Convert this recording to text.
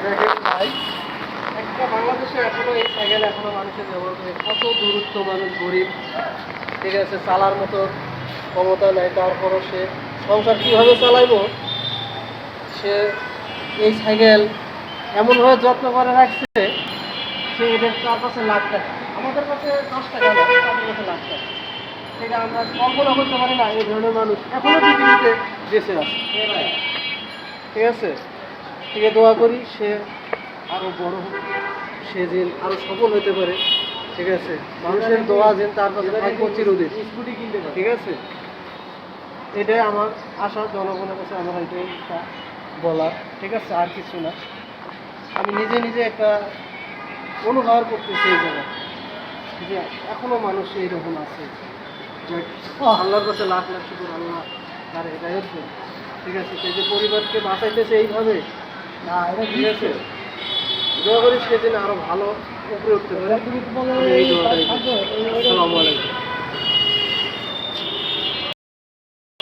দেখেন ভাই, একটা বাংলাদেশে এখনো এই সাইকেল এখনো মানুষের ব্যবহার করে, কত দূরত্ব মানুষ গরিব, ঠিক আছে, চালার মতো ক্ষমতা নেই, তারপরও সে সংসার কীভাবে চালাইবো, সে এই সাইকেল এমনভাবে যত্ন করে রাখছে, সে এদের তার কাছে লাখ টাকা, আমাদের কাছে 10 টাকা না, তাদের কাছে লাখ টাকা। সেটা আমরা কল্পনা করতে পারি না এই ধরনের মানুষ এখনো পৃথিবীতে বেঁচে আছে। ঠিক আছে, থেকে দোয়া করি সে আরও বড় হোক, সে যেন আরও সফল হতে পারে। ঠিক আছে, মানুষের দোয়া যেন তার কাছে থাকবে চিরদিন। ঠিক আছে, এটাই আমার আশা, জনগণের কাছে আমার এটাই বলার। ঠিক আছে, আর কিছু না। আমি নিজে নিজে একটা অনুভব করতেছি এই জায়গায় যে এখনো মানুষ এইরকম আছে, যে আল্লাহর কাছে লাখ লাখ শুকুর, আল্লাহ তার হেদায়েত দেন। ঠিক আছে, সেই যে পরিবারকে বাঁচাইতেছে এইভাবে, না এটা ঠিক আছে, দোয়া করি সেদিন আরো ভালো উপরে উঠতে পারে। এই দোয়াটাই। আসসালামু আলাইকুম।